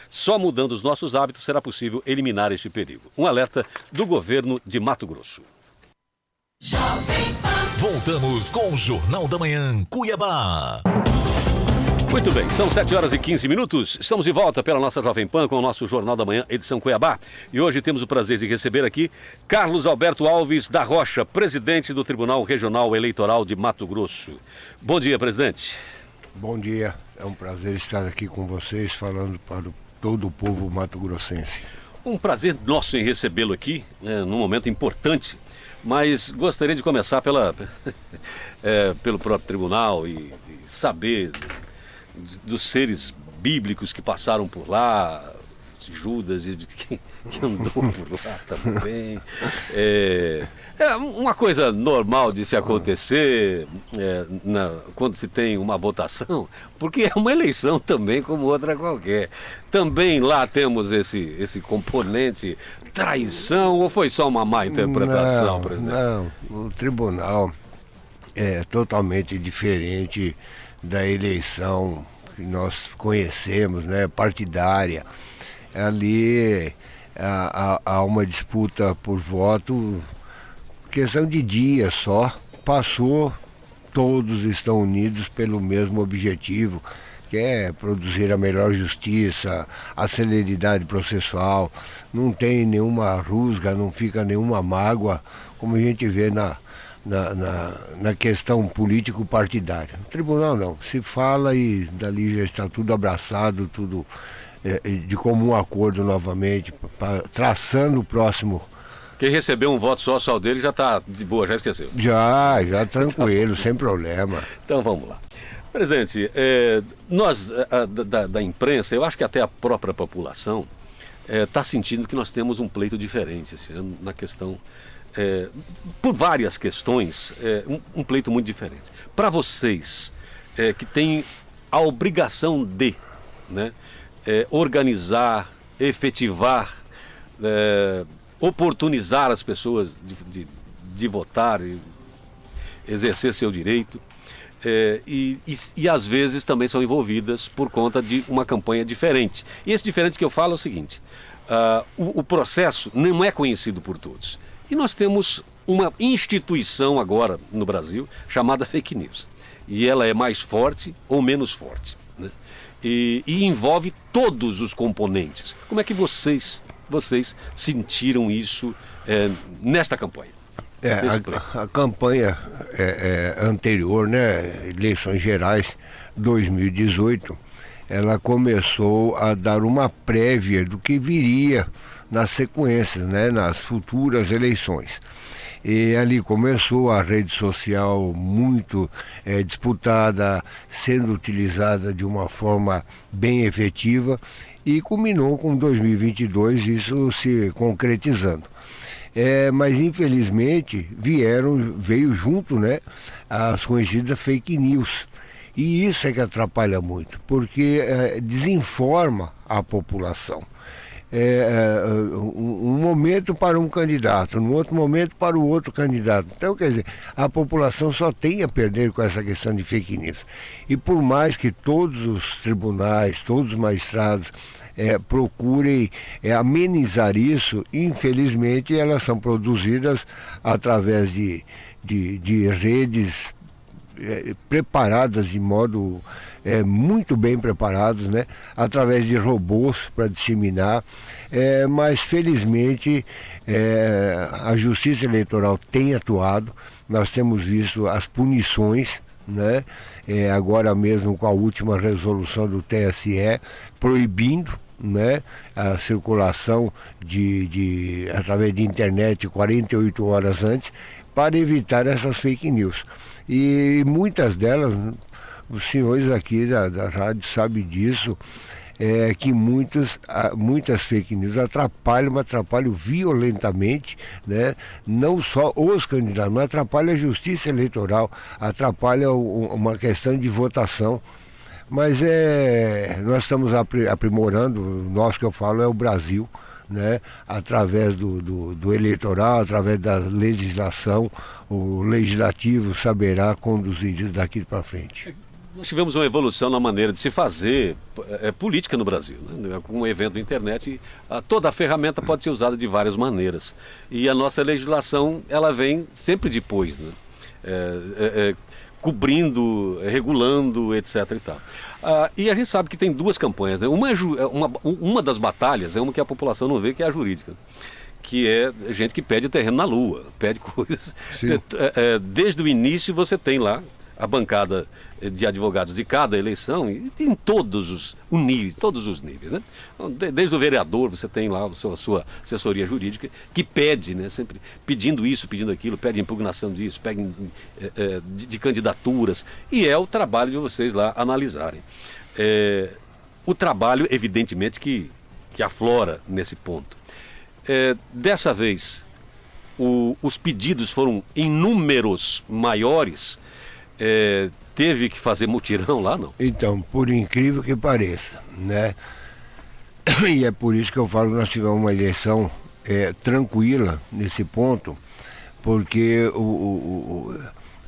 Só mudando os nossos hábitos será possível eliminar este perigo. Um alerta do governo de Mato Grosso. Voltamos com o Jornal da Manhã, Cuiabá. Muito bem, são 7h15. Estamos de volta pela nossa Jovem Pan com o nosso Jornal da Manhã, edição Cuiabá. E hoje temos o prazer de receber aqui Carlos Alberto Alves da Rocha, presidente do Tribunal Regional Eleitoral de Mato Grosso. Bom dia, presidente. Bom dia, é um prazer estar aqui com vocês, falando para todo o povo mato-grossense. Um prazer nosso em recebê-lo aqui, num momento importante, mas gostaria de começar pelo próprio tribunal e saber dos seres bíblicos que passaram por lá, Judas e de quem andou por lá também. É uma coisa normal de se acontecer quando se tem uma votação, porque é uma eleição também como outra qualquer. Também lá temos esse componente traição, ou foi só uma má interpretação, presidente? Não, o tribunal é totalmente diferente da eleição que nós conhecemos, né, partidária. Ali há uma disputa por voto, questão de dias só, passou, todos estão unidos pelo mesmo objetivo, que é produzir a melhor justiça, a celeridade processual, não tem nenhuma rusga, não fica nenhuma mágoa, como a gente vê na questão político-partidária. No tribunal não, se fala e dali já está tudo abraçado, tudo de comum acordo novamente, traçando o próximo. Quem recebeu um voto só o dele já está de boa, já esqueceu. Já tranquilo, sem problema. Então vamos lá. Presidente, nós da imprensa, eu acho que até a própria população está sentindo que nós temos um pleito diferente esse ano na questão, por várias questões, um pleito muito diferente. Para vocês, que têm a obrigação de, né, organizar, efetivar, oportunizar as pessoas de votar e exercer seu direito, e às vezes também são envolvidas por conta de uma campanha diferente. E esse diferente que eu falo é o seguinte, o processo não é conhecido por todos. E nós temos uma instituição agora no Brasil chamada fake news. E ela é mais forte ou menos forte, né? E envolve todos os componentes. Como é que vocês sentiram isso nesta campanha? A campanha anterior, né, eleições gerais 2018, ela começou a dar uma prévia do que viria nas sequências, né, nas futuras eleições. E ali começou a rede social muito disputada, sendo utilizada de uma forma bem efetiva, e culminou com 2022 isso se concretizando. Mas infelizmente veio junto, né, as conhecidas fake news. E isso é que atrapalha muito, porque desinforma a população. Um momento para um candidato, no outro momento para o outro candidato. Então, quer dizer, a população só tem a perder com essa questão de fake news. E por mais que todos os tribunais, todos os magistrados procurem amenizar isso, infelizmente elas são produzidas através de redes preparadas de modo muito bem preparados, né? Através de robôs para disseminar, mas felizmente a Justiça Eleitoral tem atuado, nós temos visto as punições, né? Agora mesmo com a última resolução do TSE proibindo, né, a circulação através de internet 48 horas antes, para evitar essas fake news. E muitas delas, os senhores aqui da rádio sabem disso, que muitas fake news atrapalham violentamente, né? Não só os candidatos, mas atrapalha a justiça eleitoral, atrapalha uma questão de votação. Mas nós estamos aprimorando, nós que eu falo é o Brasil, né? Através do eleitoral, através da legislação, o legislativo saberá conduzir isso daqui para frente. Nós tivemos uma evolução na maneira de se fazer política no Brasil, né? Com o evento da internet, toda a ferramenta pode ser usada de várias maneiras. E a nossa legislação, ela vem sempre depois, né? Cobrindo, regulando, etc. e tal. E a gente sabe que tem duas campanhas, né? Uma das batalhas é uma que a população não vê, que é a jurídica, que é gente que pede terreno na Lua, pede coisas. Desde o início você tem lá a bancada de advogados de cada eleição e em todos os níveis, né? Desde o vereador você tem lá a sua assessoria jurídica que pede, né? Sempre pedindo isso, pedindo aquilo, pede impugnação disso, pede de candidaturas, e é o trabalho de vocês lá analisarem. O trabalho, evidentemente, que aflora nesse ponto. Dessa vez, os pedidos foram em números maiores. Teve que fazer mutirão lá, não? Então, por incrível que pareça, né? E é por isso que eu falo que nós tivemos uma eleição tranquila nesse ponto, porque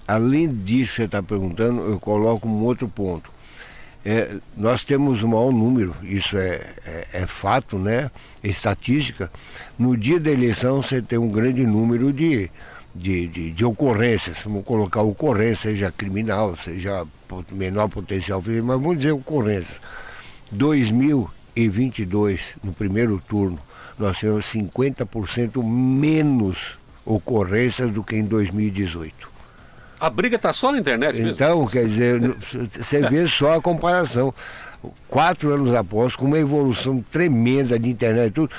além disso que você está perguntando, eu coloco um outro ponto. Nós temos o maior número, isso é fato, né? É estatística. No dia da eleição você tem um grande número de ocorrências, vamos colocar ocorrência, seja criminal, seja menor potencial, mas vamos dizer ocorrências. 2022, no primeiro turno, nós tivemos 50% menos ocorrências do que em 2018. A briga está só na internet mesmo? Então, quer dizer, você vê só a comparação. 4 anos após, com uma evolução tremenda de internet e tudo,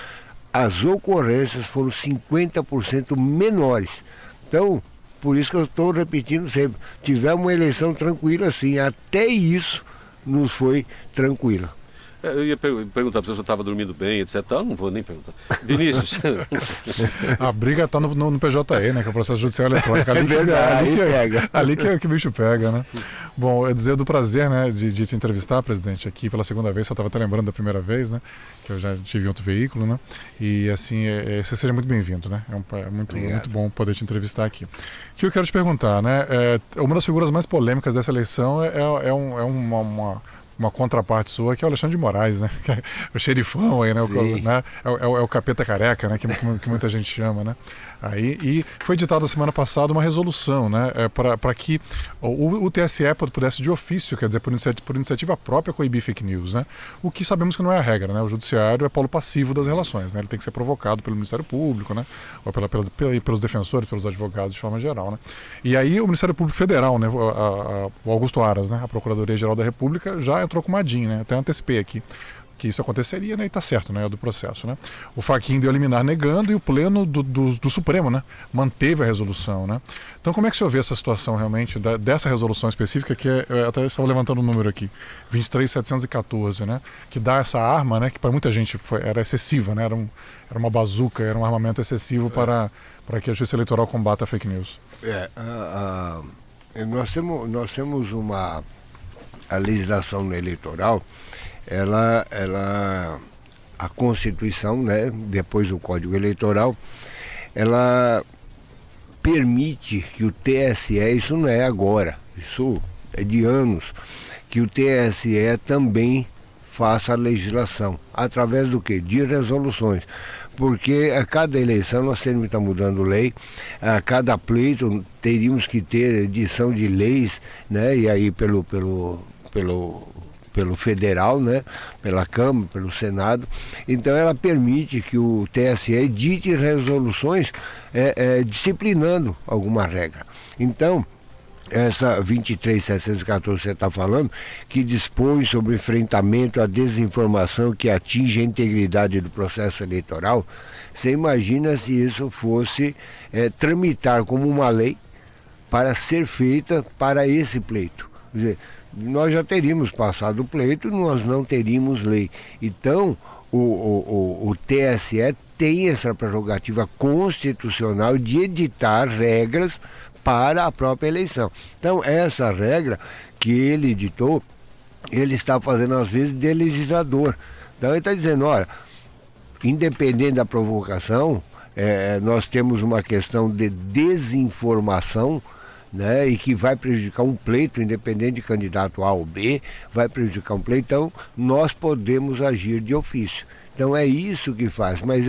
as ocorrências foram 50% menores. Então, por isso que eu estou repetindo sempre, tivemos uma eleição tranquila, sim, até isso nos foi tranquila. Eu ia perguntar para você se eu estava dormindo bem, etc. Eu não vou nem perguntar. Vinícius. A briga está no PJE, né? Que é o processo judicial eletrônico. Ali que o bicho pega, né? Bom, eu dizer do prazer, né, de te entrevistar, presidente, aqui pela segunda vez. Eu estava até lembrando da primeira vez, né? Que eu já tive em outro veículo, né? E assim, você seja muito bem-vindo, né? É muito bom poder te entrevistar aqui. O que eu quero te perguntar, né? Uma das figuras mais polêmicas dessa eleição é uma contraparte sua, que é o Alexandre de Moraes, né? O xerifão aí, né? O capeta careca, né? Que muita gente chama, né? E foi editada semana passada uma resolução, né? Para que o TSE pudesse de ofício, quer dizer, por iniciativa própria, coibir fake news, né? O que sabemos que não é a regra, né? O judiciário é polo passivo das relações, né? Ele tem que ser provocado pelo Ministério Público, né? Ou pelos defensores, pelos advogados de forma geral, né? E aí o Ministério Público Federal, né? O Augusto Aras, né? A Procuradoria-Geral da República já entrou com uma DIN, né? Até antecipei aqui que isso aconteceria, né? E está certo, né? Do processo, né? O Fachin deu liminar negando e o pleno do Supremo, né? Manteve a resolução, né? Então, como é que o senhor vê essa situação realmente dessa resolução específica, que eu até estava levantando o número aqui, 23.714, né? Que dá essa arma, né? Que para muita gente era excessiva, né? Era uma bazuca, era um armamento excessivo para que a Justiça Eleitoral combata a fake news. Nós temos a legislação eleitoral. A Constituição, né, depois do Código Eleitoral, ela permite que o TSE, isso não é agora, isso é de anos, que o TSE também faça a legislação. Através do quê? De resoluções. Porque a cada eleição nós temos que estar mudando lei, a cada pleito teríamos que ter edição de leis, né, e aí pelo federal, né, pela Câmara, pelo Senado. Então ela permite que o TSE edite resoluções disciplinando alguma regra. Então, essa 23.714 que você está falando, que dispõe sobre o enfrentamento à desinformação que atinge a integridade do processo eleitoral, você imagina se isso fosse tramitar como uma lei para ser feita para esse pleito. Quer dizer, nós já teríamos passado o pleito, nós não teríamos lei. Então, o TSE tem essa prerrogativa constitucional de editar regras para a própria eleição. Então, essa regra que ele editou, ele está fazendo às vezes de legislador. Então, ele está dizendo, olha, independente da provocação, nós temos uma questão de desinformação né, e que vai prejudicar um pleito, independente de candidato A ou B, vai prejudicar um pleito, então nós podemos agir de ofício. Então é isso que faz, mas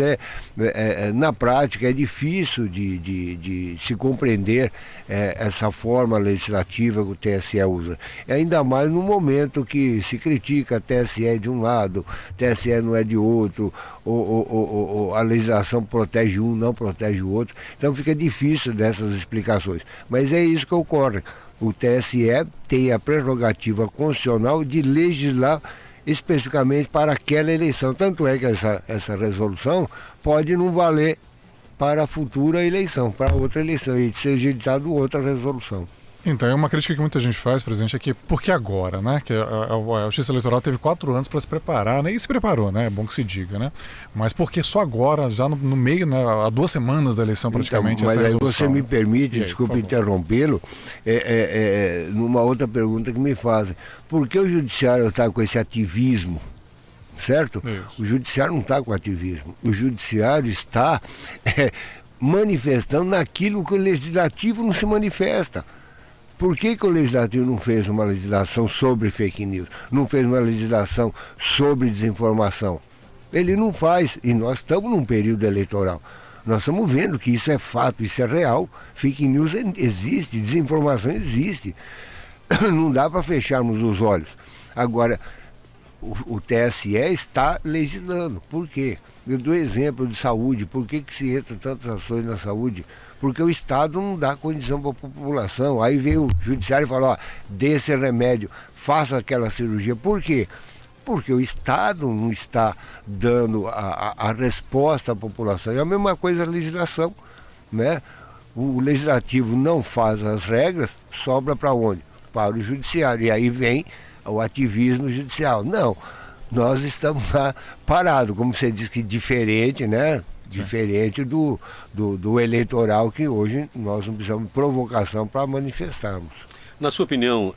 na prática é difícil de se compreender essa forma legislativa que o TSE usa. E ainda mais no momento que se critica a TSE de um lado, TSE não é de outro, ou a legislação protege um, não protege o outro. Então fica difícil dessas explicações. Mas é isso que ocorre. O TSE tem a prerrogativa constitucional de legislar especificamente para aquela eleição. Tanto é que essa resolução pode não valer para a futura eleição, para outra eleição, e seja editada outra resolução. Então, é uma crítica que muita gente faz, presidente, é que por que agora, né? Que a Justiça Eleitoral teve 4 anos para se preparar, né? E se preparou, né? É bom que se diga, né? Mas por que só agora, já no meio, né? Há 2 semanas da eleição praticamente, então, essa mas resolução? Aí você me permite, aí, desculpe interrompê-lo, numa outra pergunta que me fazem. Por que o Judiciário está com esse ativismo? Certo? Isso. O Judiciário não está com ativismo. O Judiciário está manifestando naquilo que o Legislativo não se manifesta. Por que o Legislativo não fez uma legislação sobre fake news? Não fez uma legislação sobre desinformação? Ele não faz, e nós estamos num período eleitoral. Nós estamos vendo que isso é fato, isso é real. Fake news existe, desinformação existe. Não dá para fecharmos os olhos. Agora, o TSE está legislando. Por quê? Eu dou exemplo de saúde. Por que se entra tantas ações na saúde? Porque o Estado não dá condição para a população. Aí vem o Judiciário e fala, ó, dê esse remédio, faça aquela cirurgia. Por quê? Porque o Estado não está dando a resposta à população. É a mesma coisa a legislação, né? O Legislativo não faz as regras, sobra para onde? Para o Judiciário. E aí vem o ativismo judicial. Não, nós estamos lá parados, como você disse, que diferente, né? Diferente do eleitoral, que hoje nós não precisamos de provocação para manifestarmos. Na sua opinião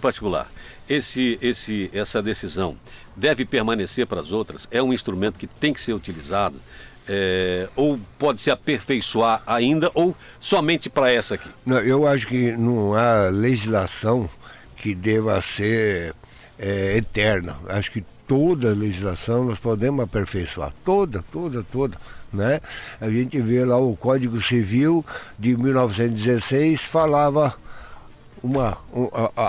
particular, essa decisão deve permanecer para as outras? É um instrumento que tem que ser utilizado? Ou pode se aperfeiçoar ainda, ou somente para essa aqui? Não, eu acho que não há legislação que deva ser eterna. Acho que toda legislação nós podemos aperfeiçoar, toda, né? A gente vê lá o Código Civil de 1916 falava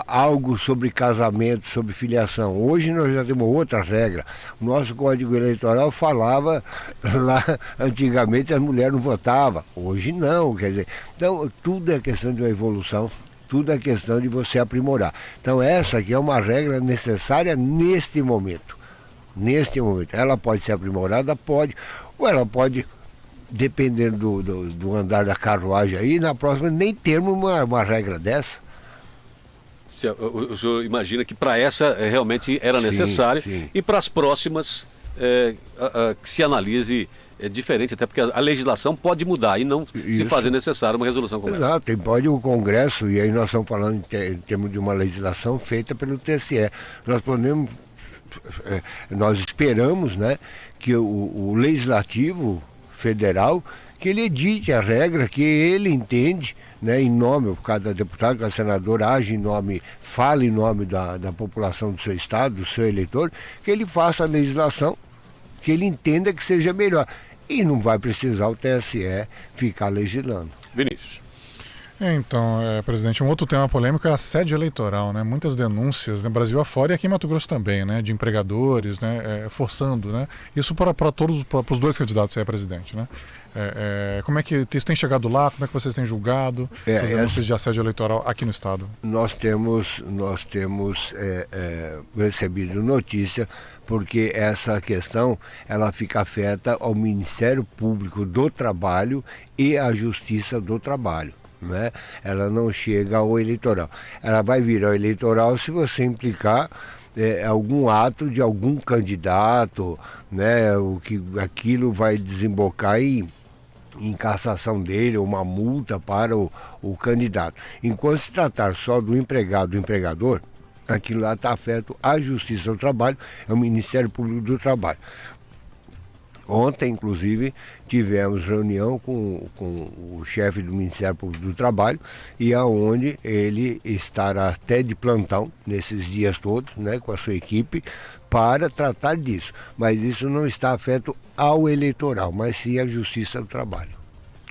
algo sobre casamento, sobre filiação. Hoje nós já temos outra regra. O nosso Código Eleitoral falava lá, antigamente as mulheres não votavam, hoje não, quer dizer, então tudo é questão de uma evolução. Tudo é questão de você aprimorar. Então essa aqui é uma regra necessária neste momento. Neste momento. Ela pode ser aprimorada? Pode. Ou ela pode, dependendo do andar da carruagem aí, na próxima nem termos uma regra dessa. O senhor imagina que para essa realmente era necessário, sim. E para as próximas que se analise diferente, até porque a legislação pode mudar e não se fazer necessário uma resolução como essa. Exato, e pode o Congresso, e aí nós estamos falando em termos de uma legislação feita pelo TSE. Nós esperamos, né, que o Legislativo Federal, que ele edite a regra que ele entende, né, em nome, cada deputado, cada senador age em nome, fala em nome da população do seu estado, do seu eleitor, que ele faça a legislação que ele entenda que seja melhor. E não vai precisar o TSE ficar legislando. Vinícius. Então, presidente, um outro tema polêmico é a assédio eleitoral, né? Muitas denúncias no Brasil afora e aqui em Mato Grosso também, né? De empregadores, né? Forçando, né? Isso para os 2 candidatos a presidente, né? Como é que isso tem chegado lá? Como é que vocês têm julgado essas denúncias de assédio eleitoral aqui no estado? Nós temos recebido notícia, porque essa questão ela fica afeta ao Ministério Público do Trabalho e à Justiça do Trabalho. Né? Ela não chega ao eleitoral. Ela vai vir ao eleitoral se você implicar algum ato de algum candidato, né? Aquilo vai desembocar em cassação dele, uma multa para o candidato. Enquanto se tratar só do empregado, do empregador, aquilo lá está afeto à Justiça do Trabalho, é o Ministério Público do Trabalho. Ontem, inclusive, tivemos reunião com o chefe do Ministério Público do Trabalho, e aonde ele estará até de plantão nesses dias todos, né, com a sua equipe, para tratar disso. Mas isso não está afeto ao eleitoral, mas sim à Justiça do Trabalho.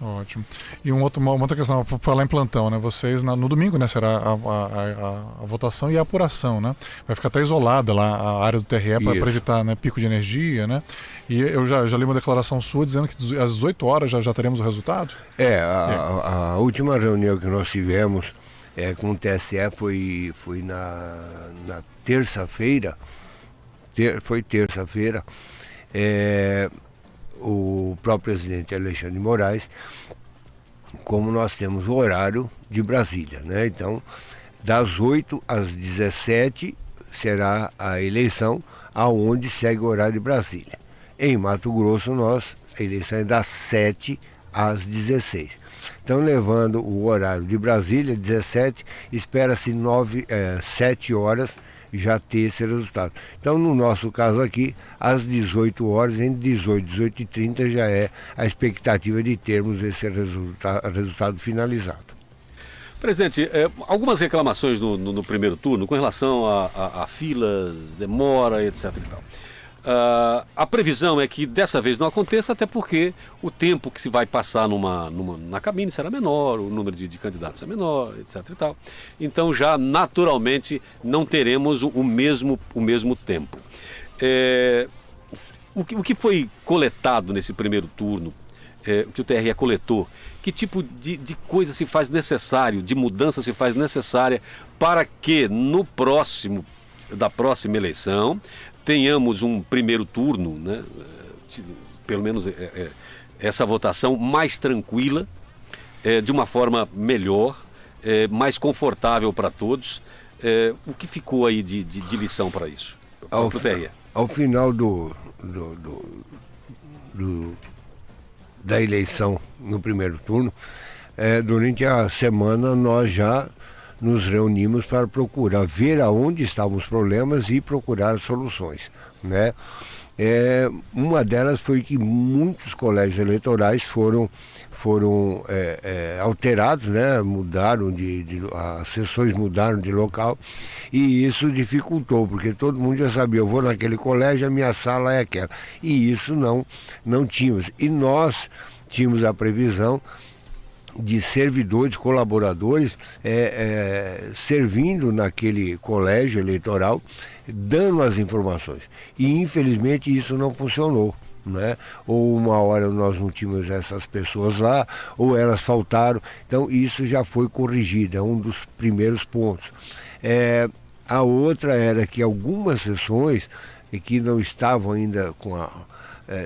Ótimo. E uma outra questão, para falar em plantão, né? Vocês no domingo, né, será a votação e a apuração, né? Vai ficar até isolada lá a área do TRE para evitar, né, pico de energia, né? E eu já li uma declaração sua dizendo que às 18 horas já teremos o resultado? A última reunião que nós tivemos com o TSE foi na terça-feira. Foi terça-feira. O próprio presidente Alexandre de Moraes, como nós temos o horário de Brasília, né? Então, das 8 às 17 será a eleição, aonde segue o horário de Brasília. Em Mato Grosso, a eleição é das 7 às 16. Então, levando o horário de Brasília, 17, espera-se 7 horas já ter esse resultado. Então, no nosso caso aqui, às 18 horas, entre 18 e 18h30, já é a expectativa de termos esse resultado finalizado. Presidente, algumas reclamações no primeiro turno com relação a filas, demora, etc. e tal. A previsão é que dessa vez não aconteça, até porque o tempo que se vai passar na cabine será menor, o número de candidatos é menor, etc. e tal. Então já naturalmente não teremos o mesmo tempo. O que foi coletado nesse primeiro turno, o que o TRE coletou, que tipo de coisa se faz necessário, de mudança se faz necessária para que da próxima eleição tenhamos um primeiro turno, né, pelo menos essa votação mais tranquila, de uma forma melhor, mais confortável para todos. O que ficou aí de lição para isso? Para o TRE? Ao final da eleição no primeiro turno, durante a semana nós já nos reunimos para procurar ver aonde estavam os problemas e procurar soluções, né? Uma delas foi que muitos colégios eleitorais foram alterados, né? Mudaram as sessões mudaram de local, e isso dificultou, porque todo mundo já sabia, eu vou naquele colégio, a minha sala é aquela, e isso não tínhamos, e nós tínhamos a previsão de servidores, colaboradores servindo naquele colégio eleitoral, dando as informações. E infelizmente isso não funcionou, né? Ou uma hora nós não tínhamos essas pessoas lá, ou elas faltaram. Então isso já foi corrigido, é um dos primeiros pontos. A outra era que algumas sessões que não estavam ainda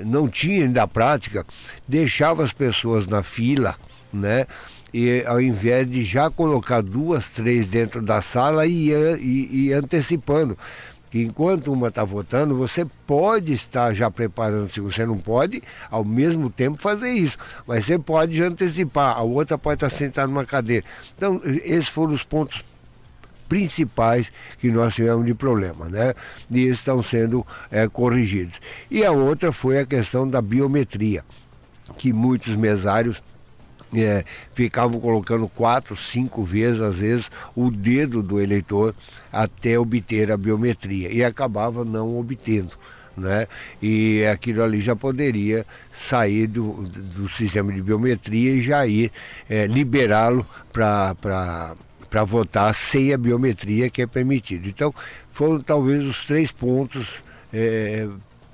não tinham ainda a prática, deixava as pessoas na fila, né? E ao invés de já colocar 2, 3 dentro da sala e antecipando, que enquanto uma está votando, você pode estar já preparando, se você não pode ao mesmo tempo fazer isso, mas você pode já antecipar, a outra pode estar sentada numa cadeira. Então esses foram os pontos principais que nós tivemos de problema, né? E eles estão sendo corrigidos. E a outra foi a questão da biometria, que muitos mesários ficavam colocando 4, 5 vezes, às vezes, o dedo do eleitor até obter a biometria, e acabava não obtendo, né? E aquilo ali já poderia sair do sistema de biometria e já ir liberá-lo para votar sem a biometria que é permitido. Então, foram talvez os 3 pontos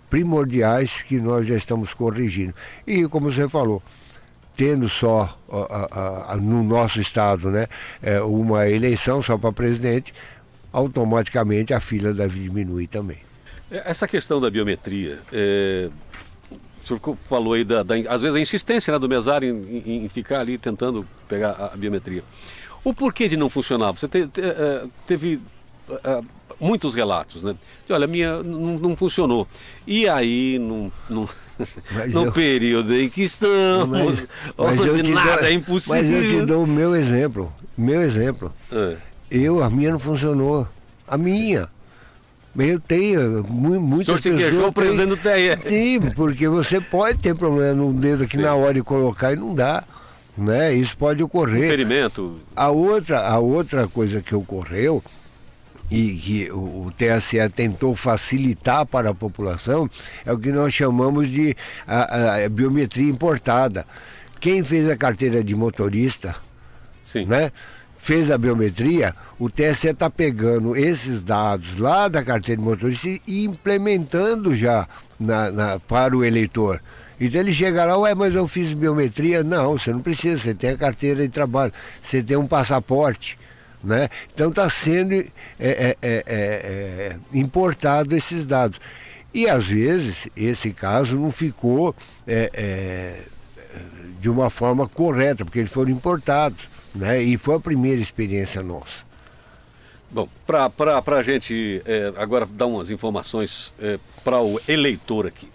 primordiais que nós já estamos corrigindo. E, como você falou, tendo só no nosso estado, né, uma eleição só para presidente, automaticamente a fila deve diminuir também. Essa questão da biometria, o senhor falou aí às vezes a insistência, né, do mesário em ficar ali tentando pegar a biometria. O porquê de não funcionar? Você teve muitos relatos, né? Olha, a minha não funcionou. E aí, no período em que estamos, onde nada é impossível. Mas eu te dou o meu exemplo. A minha não funcionou. A minha. Eu tenho muitas pessoas. O senhor se queixou o presidente do TRE. Sim, porque você pode ter problema no dedo aqui na hora de colocar e não dá. Né? Isso pode ocorrer. Ferimento. A outra coisa que ocorreu e que o TSE tentou facilitar para a população é o que nós chamamos de a biometria importada. Quem fez a carteira de motorista, sim, né, fez a biometria, o TSE está pegando esses dados lá da carteira de motorista e implementando já para o eleitor. Então ele chega lá, mas eu fiz biometria. Não, você não precisa, você tem a carteira de trabalho, você tem um passaporte, né? Então está sendo importado esses dados. E às vezes esse caso não ficou de uma forma correta, porque eles foram importados, né? E foi a primeira experiência nossa. Bom, para a gente agora dar umas informações para o eleitor aqui.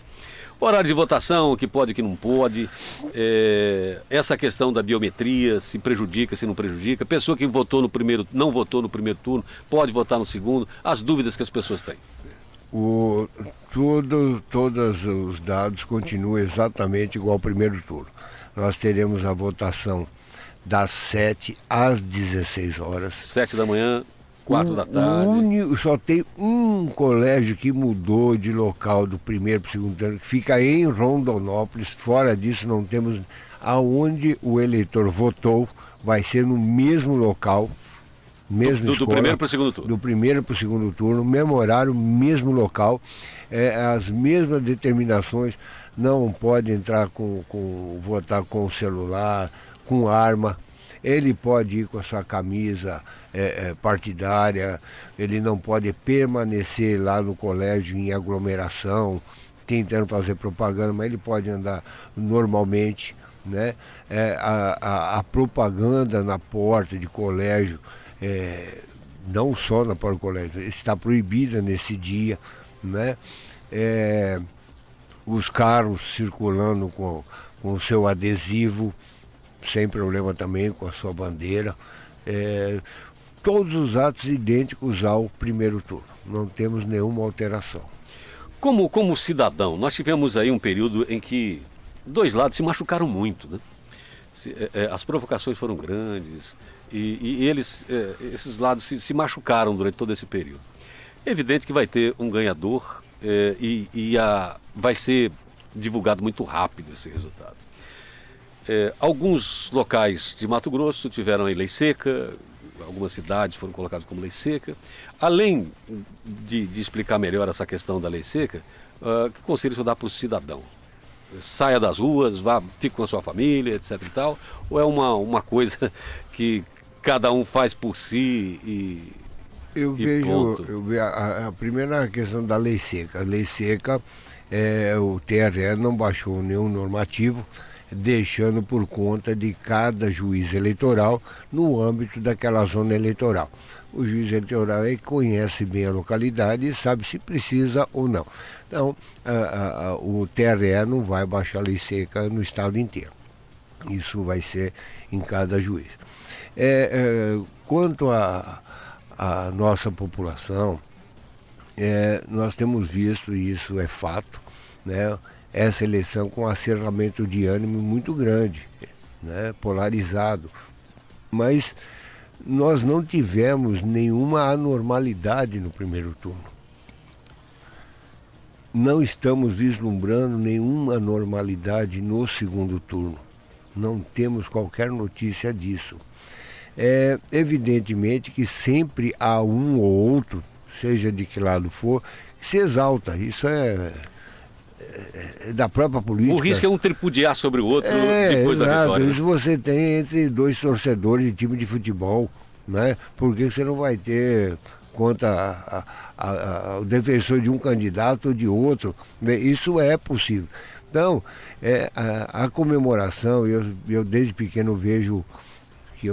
Horário de votação, o que pode, o que não pode, essa questão da biometria, se prejudica, se não prejudica, pessoa que não votou no primeiro turno, pode votar no segundo, as dúvidas que as pessoas têm. Todos os dados continuam exatamente igual ao primeiro turno. Nós teremos a votação das 7 às 16 horas. 7 da manhã, 4 da tarde. Só tem um colégio que mudou de local do primeiro para o segundo turno, que fica em Rondonópolis. Fora disso, não temos. Aonde o eleitor votou, vai ser no mesmo local. Do primeiro para o segundo turno. Do primeiro para o segundo turno, mesmo horário, mesmo local. As mesmas determinações. Não pode entrar votar com o celular, com arma. Ele pode ir com a sua camisa partidária, ele não pode permanecer lá no colégio em aglomeração, tentando fazer propaganda, mas ele pode andar normalmente, né? A propaganda na porta de colégio, não só na porta do colégio, está proibida nesse dia, né? Os carros circulando com o seu adesivo, sem problema também, com a sua bandeira. Todos os atos idênticos ao primeiro turno. Não temos nenhuma alteração. Como cidadão, nós tivemos aí um período em que dois lados se machucaram muito, né? As provocações foram grandes e esses lados se machucaram durante todo esse período. É evidente que vai ter um ganhador vai ser divulgado muito rápido esse resultado. Alguns locais de Mato Grosso tiveram a lei seca, algumas cidades foram colocadas como lei seca. Além de explicar melhor essa questão da lei seca, que conselho o senhor dá para o cidadão? Saia das ruas, fique com a sua família, etc e tal, ou é uma coisa que cada um faz por si eu vejo a primeira questão da lei seca. A lei seca, o TRE não baixou nenhum normativo, deixando por conta de cada juiz eleitoral no âmbito daquela zona eleitoral. O juiz eleitoral conhece bem a localidade e sabe se precisa ou não. Então, o TRE não vai baixar a lei seca no estado inteiro. Isso vai ser em cada juiz. Quanto à nossa população, nós temos visto, e isso é fato, né, essa eleição com um acerramento de ânimo muito grande, né, polarizado. Mas nós não tivemos nenhuma anormalidade no primeiro turno. Não estamos vislumbrando nenhuma anormalidade no segundo turno. Não temos qualquer notícia disso. Evidentemente que sempre há um ou outro, seja de que lado for, que se exalta. Isso é da própria política. O risco é um tripudiar sobre o outro depois da vitória. Isso você tem entre dois torcedores de time de futebol, né? Por que você não vai ter contra o defensor de um candidato ou de outro? Isso é possível. Então, a comemoração, eu desde pequeno vejo que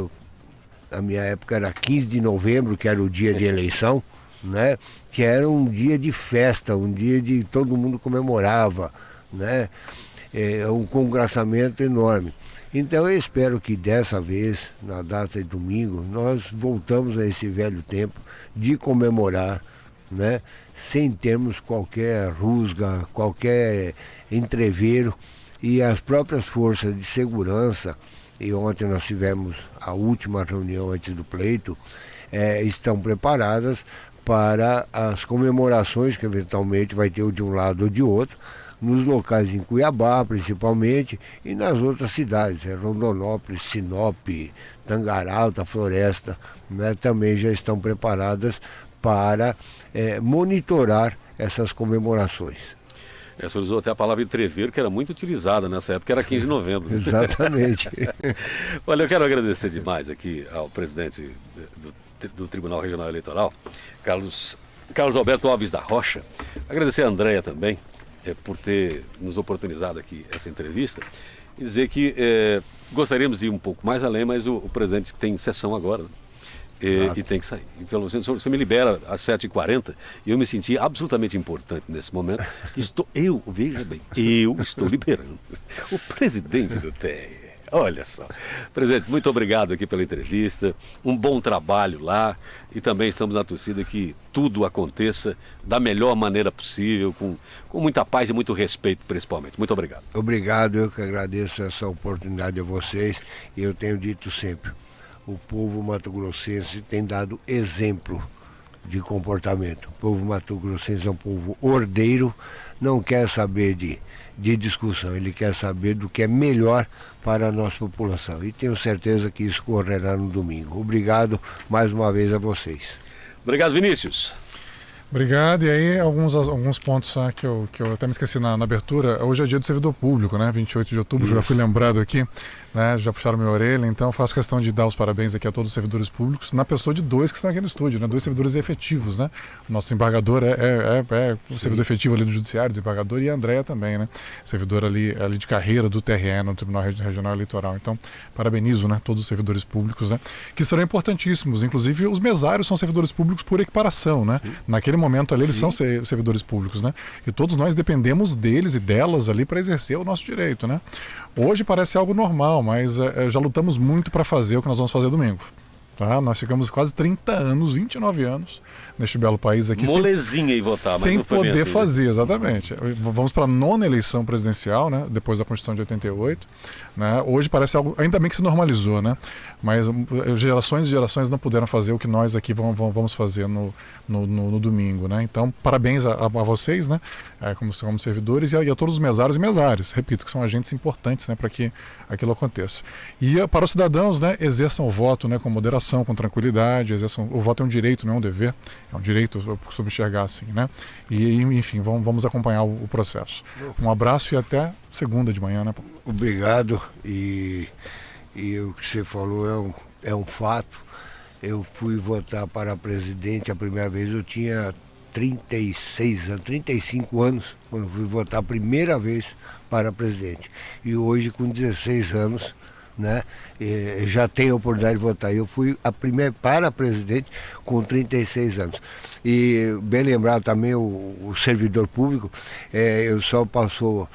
na minha época era 15 de novembro, que era o dia de eleição, né? Que era um dia de festa, um dia de todo mundo comemorava, né? Um congraçamento enorme. Então eu espero que dessa vez, na data de domingo, nós voltamos a esse velho tempo de comemorar né, sem termos qualquer rusga, qualquer entrevero, e as próprias forças de segurança, e ontem nós tivemos a última reunião antes do pleito, estão preparadas para as comemorações que eventualmente vai ter de um lado ou de outro, nos locais em Cuiabá principalmente, e nas outras cidades, Rondonópolis, Sinop, Tangará, Alta Floresta, né, também já estão preparadas para monitorar essas comemorações. Você usou até a palavra entreveiro, que era muito utilizada nessa época, era 15 de novembro. Exatamente. Olha, eu quero agradecer demais aqui ao presidente do Tribunal Regional Eleitoral, Carlos Alberto Alves da Rocha. Agradecer a Andréia também por ter nos oportunizado aqui essa entrevista e dizer que gostaríamos de ir um pouco mais além, mas o presidente tem sessão agora, né? E tem que sair. Então, você me libera às 7h40 e eu me senti absolutamente importante nesse momento. Veja bem, eu estou liberando o presidente do TRE. Olha só. Presidente, muito obrigado aqui pela entrevista, um bom trabalho lá, e também estamos na torcida que tudo aconteça da melhor maneira possível, com muita paz e muito respeito, principalmente. Muito obrigado. Obrigado, eu que agradeço essa oportunidade a vocês, e eu tenho dito sempre, o povo mato-grossense tem dado exemplo de comportamento. O povo mato-grossense é um povo ordeiro, não quer saber de discussão, ele quer saber do que é melhor para a nossa população. E tenho certeza que isso correrá no domingo. Obrigado mais uma vez a vocês. Obrigado, Vinícius. Obrigado. E aí, alguns pontos que eu até me esqueci na abertura. Hoje é dia do servidor público, né? 28 de outubro, já fui lembrado aqui, né? Já puxaram minha orelha, então eu faço questão de dar os parabéns aqui a todos os servidores públicos, na pessoa de dois que estão aqui no estúdio, né? 2 servidores efetivos, né? O nosso embargador é o servidor efetivo ali do Judiciário, desembargador, e a Andréia também, né? Servidora ali de carreira do TRE, no Tribunal Regional Eleitoral. Então, parabenizo, né, todos os servidores públicos, né? Que serão importantíssimos. Inclusive, os mesários são servidores públicos por equiparação, né? Naquele momento ali eles são servidores públicos, né? E todos nós dependemos deles e delas ali para exercer o nosso direito, né? Hoje parece algo normal, mas já lutamos muito para fazer o que nós vamos fazer domingo. Tá? Nós ficamos quase 30 anos, 29 anos neste belo país aqui. Molezinha em votar, mas sem não foi poder bem assim, fazer, exatamente. Vamos para a 9ª eleição presidencial, né? Depois da Constituição de 88. Né? Hoje parece algo, ainda bem que se normalizou, né? Mas gerações e gerações não puderam fazer o que nós aqui vamos fazer no domingo, né? Então, parabéns a vocês, né? Como servidores, e a todos os mesários e mesárias, repito, que são agentes importantes, né, para que aquilo aconteça. E para os cidadãos, né, exerçam o voto, né, com moderação, com tranquilidade, o voto é um direito, não é um dever, é um direito, eu costumo enxergar assim, né? E, enfim, vamos acompanhar o processo. Um abraço e até segunda de manhã, né? Obrigado, e o que você falou é um fato. Eu fui votar para presidente a primeira vez, eu tinha 35 anos, quando fui votar a primeira vez para presidente. E hoje, com 16 anos, né, já tenho a oportunidade de votar. Eu fui para presidente com 36 anos. E bem lembrado também o servidor público, eu só passou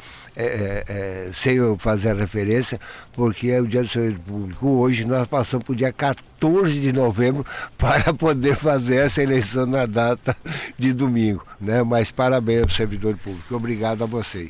sem eu fazer a referência, porque é o dia do servidor público. Hoje nós passamos para o dia 14 de novembro para poder fazer essa eleição na data de domingo, né? Mas parabéns ao servidor público. Obrigado a vocês.